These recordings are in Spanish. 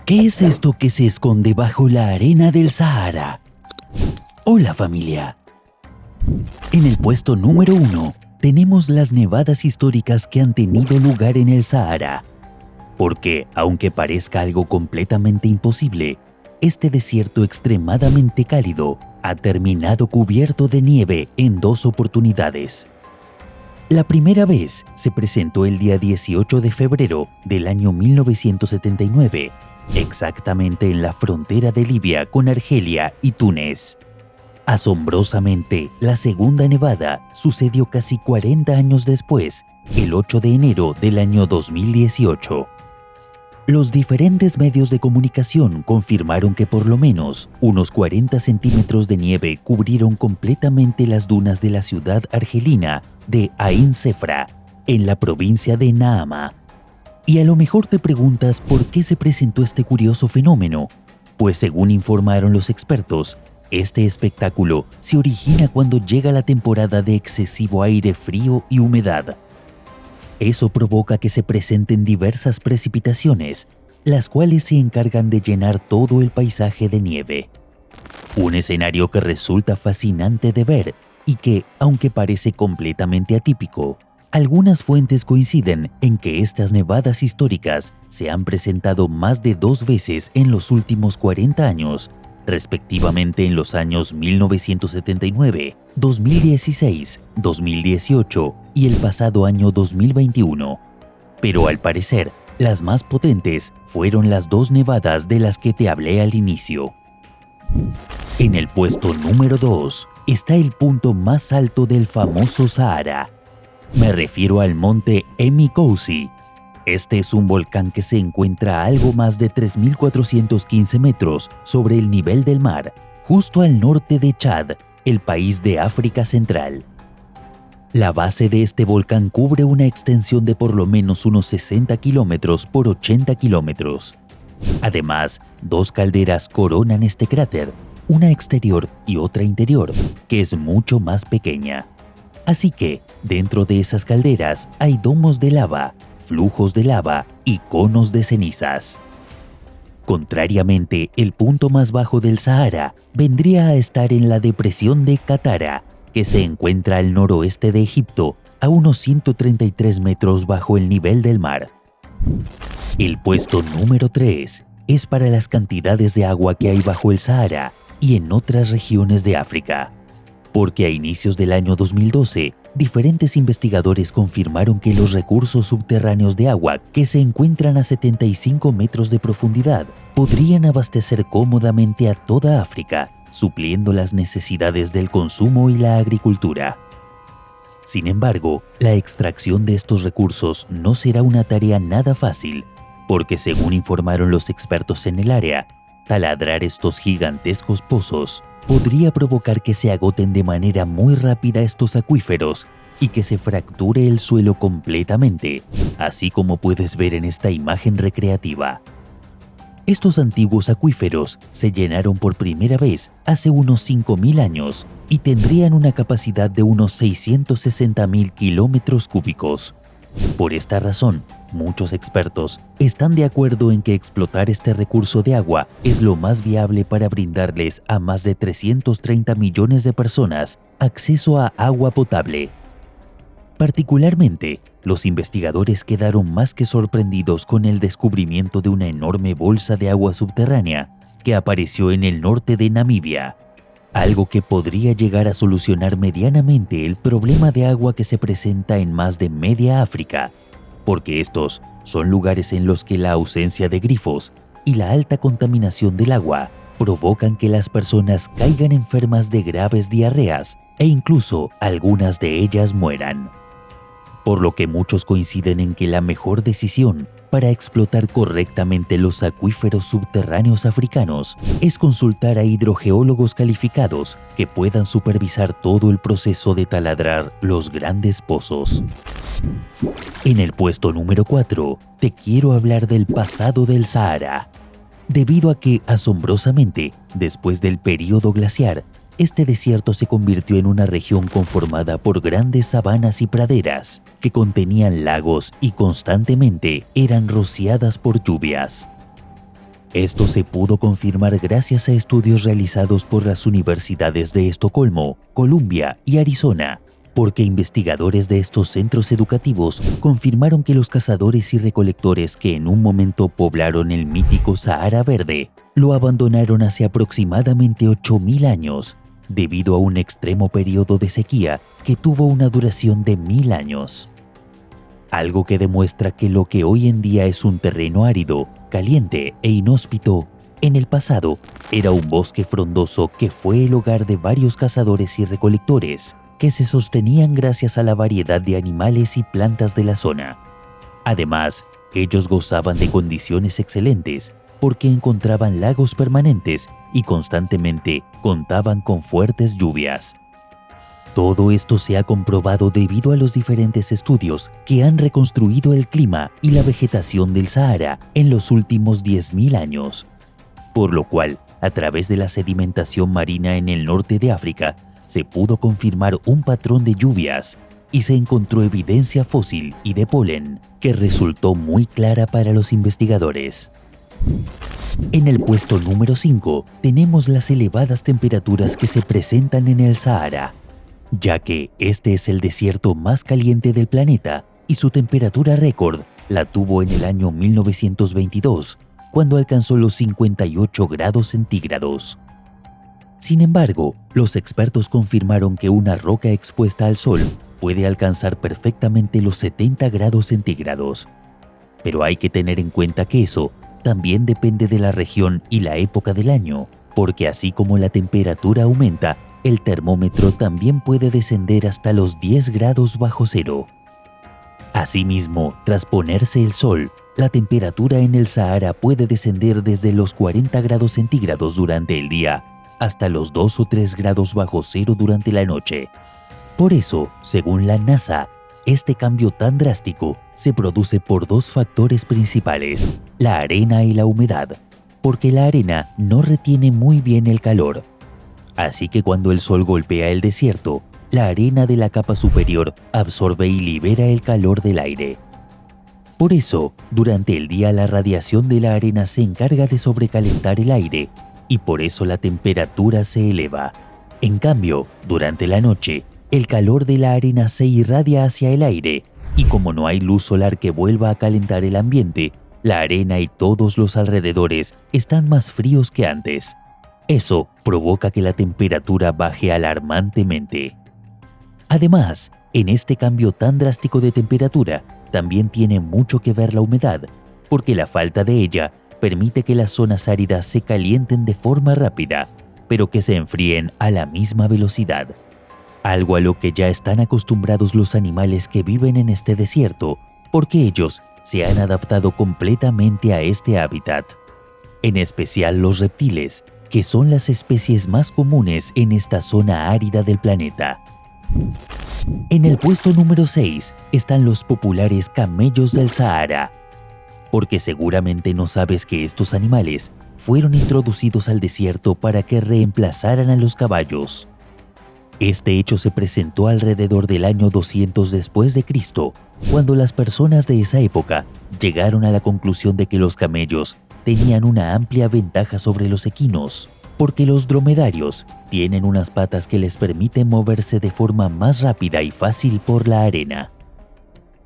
¿Qué es esto que se esconde bajo la arena del Sahara? Hola familia. En el puesto número 1 tenemos las nevadas históricas que han tenido lugar en el Sahara. Porque, aunque parezca algo completamente imposible, este desierto extremadamente cálido ha terminado cubierto de nieve en 2 oportunidades. La primera vez se presentó el día 18 de febrero del año 1979, exactamente en la frontera de Libia con Argelia y Túnez. Asombrosamente, la segunda nevada sucedió casi 40 años después, el 8 de enero del año 2018. Los diferentes medios de comunicación confirmaron que por lo menos unos 40 centímetros de nieve cubrieron completamente las dunas de la ciudad argelina de Ain Sefra, en la provincia de Naama. Y a lo mejor te preguntas por qué se presentó este curioso fenómeno, pues según informaron los expertos, este espectáculo se origina cuando llega la temporada de excesivo aire frío y humedad. Eso provoca que se presenten diversas precipitaciones, las cuales se encargan de llenar todo el paisaje de nieve. Un escenario que resulta fascinante de ver y que, aunque parece completamente atípico, algunas fuentes coinciden en que estas nevadas históricas se han presentado más de 2 veces en los últimos 40 años, respectivamente en los años 1979, 2016, 2018 y el pasado año 2021. Pero al parecer, las más potentes fueron las 2 nevadas de las que te hablé al inicio. En el puesto número 2 está el punto más alto del famoso Sahara. Me refiero al monte Emi Koussi. Este es un volcán que se encuentra a algo más de 3.415 metros sobre el nivel del mar, justo al norte de Chad, el país de África Central. La base de este volcán cubre una extensión de por lo menos unos 60 kilómetros por 80 kilómetros. Además, 2 calderas coronan este cráter, una exterior y otra interior, que es mucho más pequeña. Así que, dentro de esas calderas hay domos de lava, flujos de lava y conos de cenizas. Contrariamente, el punto más bajo del Sahara vendría a estar en la depresión de Qattara, que se encuentra al noroeste de Egipto, a unos 133 metros bajo el nivel del mar. El puesto número 3 es para las cantidades de agua que hay bajo el Sahara y en otras regiones de África. Porque a inicios del año 2012, diferentes investigadores confirmaron que los recursos subterráneos de agua que se encuentran a 75 metros de profundidad podrían abastecer cómodamente a toda África, supliendo las necesidades del consumo y la agricultura. Sin embargo, la extracción de estos recursos no será una tarea nada fácil, porque según informaron los expertos en el área, taladrar estos gigantescos pozos podría provocar que se agoten de manera muy rápida estos acuíferos y que se fracture el suelo completamente, así como puedes ver en esta imagen recreativa. Estos antiguos acuíferos se llenaron por primera vez hace unos 5.000 años y tendrían una capacidad de unos 660.000 kilómetros cúbicos. Por esta razón, muchos expertos están de acuerdo en que explotar este recurso de agua es lo más viable para brindarles a más de 330 millones de personas acceso a agua potable. Particularmente, los investigadores quedaron más que sorprendidos con el descubrimiento de una enorme bolsa de agua subterránea que apareció en el norte de Namibia, algo que podría llegar a solucionar medianamente el problema de agua que se presenta en más de media África, porque estos son lugares en los que la ausencia de grifos y la alta contaminación del agua provocan que las personas caigan enfermas de graves diarreas e incluso algunas de ellas mueran. Por lo que muchos coinciden en que la mejor decisión para explotar correctamente los acuíferos subterráneos africanos es consultar a hidrogeólogos calificados que puedan supervisar todo el proceso de taladrar los grandes pozos. En el puesto número 4, te quiero hablar del pasado del Sahara. Debido a que, asombrosamente, después del período glaciar, este desierto se convirtió en una región conformada por grandes sabanas y praderas que contenían lagos y constantemente eran rociadas por lluvias. Esto se pudo confirmar gracias a estudios realizados por las universidades de Estocolmo, Columbia y Arizona, porque investigadores de estos centros educativos confirmaron que los cazadores y recolectores que en un momento poblaron el mítico Sahara Verde lo abandonaron hace aproximadamente 8.000 años, debido a un extremo periodo de sequía que tuvo una duración de 1.000 años. Algo que demuestra que lo que hoy en día es un terreno árido, caliente e inhóspito, en el pasado era un bosque frondoso que fue el hogar de varios cazadores y recolectores que se sostenían gracias a la variedad de animales y plantas de la zona. Además, ellos gozaban de condiciones excelentes porque encontraban lagos permanentes y constantemente contaban con fuertes lluvias. Todo esto se ha comprobado debido a los diferentes estudios que han reconstruido el clima y la vegetación del Sahara en los últimos 10.000 años. Por lo cual, a través de la sedimentación marina en el norte de África, se pudo confirmar un patrón de lluvias y se encontró evidencia fósil y de polen que resultó muy clara para los investigadores. En el puesto número 5 tenemos las elevadas temperaturas que se presentan en el Sahara, ya que este es el desierto más caliente del planeta y su temperatura récord la tuvo en el año 1922, cuando alcanzó los 58 grados centígrados. Sin embargo, los expertos confirmaron que una roca expuesta al sol puede alcanzar perfectamente los 70 grados centígrados. Pero hay que tener en cuenta que eso también depende de la región y la época del año, porque así como la temperatura aumenta, el termómetro también puede descender hasta los 10 grados bajo cero. Asimismo, tras ponerse el sol, la temperatura en el Sahara puede descender desde los 40 grados centígrados durante el día hasta los 2 o 3 grados bajo cero durante la noche. Por eso, según la NASA, este cambio tan drástico se produce por dos factores principales, la arena y la humedad, porque la arena no retiene muy bien el calor. Así que cuando el sol golpea el desierto, la arena de la capa superior absorbe y libera el calor del aire. Por eso, durante el día la radiación de la arena se encarga de sobrecalentar el aire y por eso la temperatura se eleva. En cambio, durante la noche, el calor de la arena se irradia hacia el aire y como no hay luz solar que vuelva a calentar el ambiente, la arena y todos los alrededores están más fríos que antes. Eso provoca que la temperatura baje alarmantemente. Además, en este cambio tan drástico de temperatura, también tiene mucho que ver la humedad, porque la falta de ella permite que las zonas áridas se calienten de forma rápida, pero que se enfríen a la misma velocidad. Algo a lo que ya están acostumbrados los animales que viven en este desierto, porque ellos se han adaptado completamente a este hábitat. En especial los reptiles, que son las especies más comunes en esta zona árida del planeta. En el puesto número 6 están los populares camellos del Sahara, porque seguramente no sabes que estos animales fueron introducidos al desierto para que reemplazaran a los caballos. Este hecho se presentó alrededor del año 200 después de Cristo, cuando las personas de esa época llegaron a la conclusión de que los camellos tenían una amplia ventaja sobre los equinos, porque los dromedarios tienen unas patas que les permiten moverse de forma más rápida y fácil por la arena.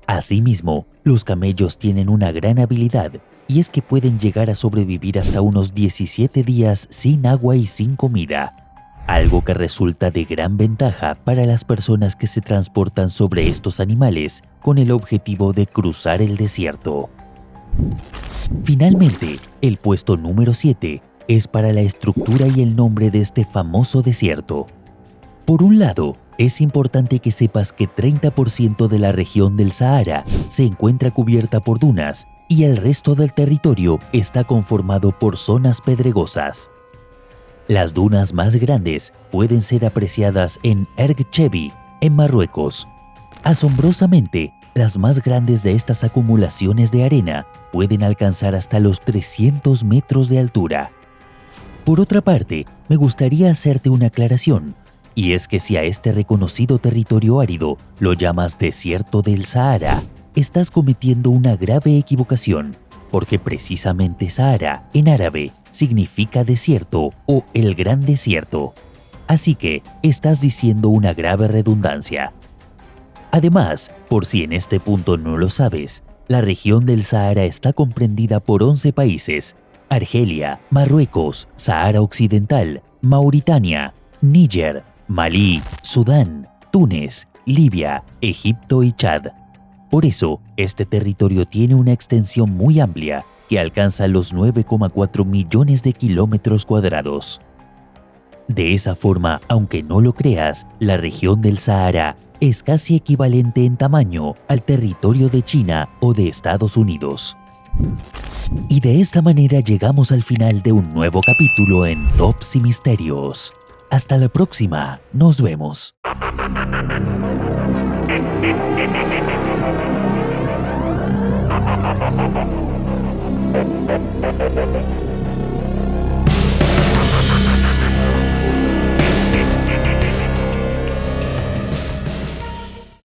Asimismo, los camellos tienen una gran habilidad, y es que pueden llegar a sobrevivir hasta unos 17 días sin agua y sin comida, algo que resulta de gran ventaja para las personas que se transportan sobre estos animales con el objetivo de cruzar el desierto. Finalmente, el puesto número 7 es para la estructura y el nombre de este famoso desierto. Por un lado, es importante que sepas que 30% de la región del Sahara se encuentra cubierta por dunas y el resto del territorio está conformado por zonas pedregosas. Las dunas más grandes pueden ser apreciadas en Erg Chevi, en Marruecos. Asombrosamente, las más grandes de estas acumulaciones de arena pueden alcanzar hasta los 300 metros de altura. Por otra parte, me gustaría hacerte una aclaración, y es que si a este reconocido territorio árido lo llamas desierto del Sahara, estás cometiendo una grave equivocación, porque precisamente Sahara, en árabe, significa desierto o el gran desierto. Así que estás diciendo una grave redundancia. Además, por si en este punto no lo sabes, la región del Sahara está comprendida por 11 países: Argelia, Marruecos, Sahara Occidental, Mauritania, Níger, Malí, Sudán, Túnez, Libia, Egipto y Chad. Por eso, este territorio tiene una extensión muy amplia que alcanza los 9,4 millones de kilómetros cuadrados. De esa forma, aunque no lo creas, la región del Sahara es casi equivalente en tamaño al territorio de China o de Estados Unidos. Y de esta manera llegamos al final de un nuevo capítulo en Tops y Misterios. Hasta la próxima, nos vemos.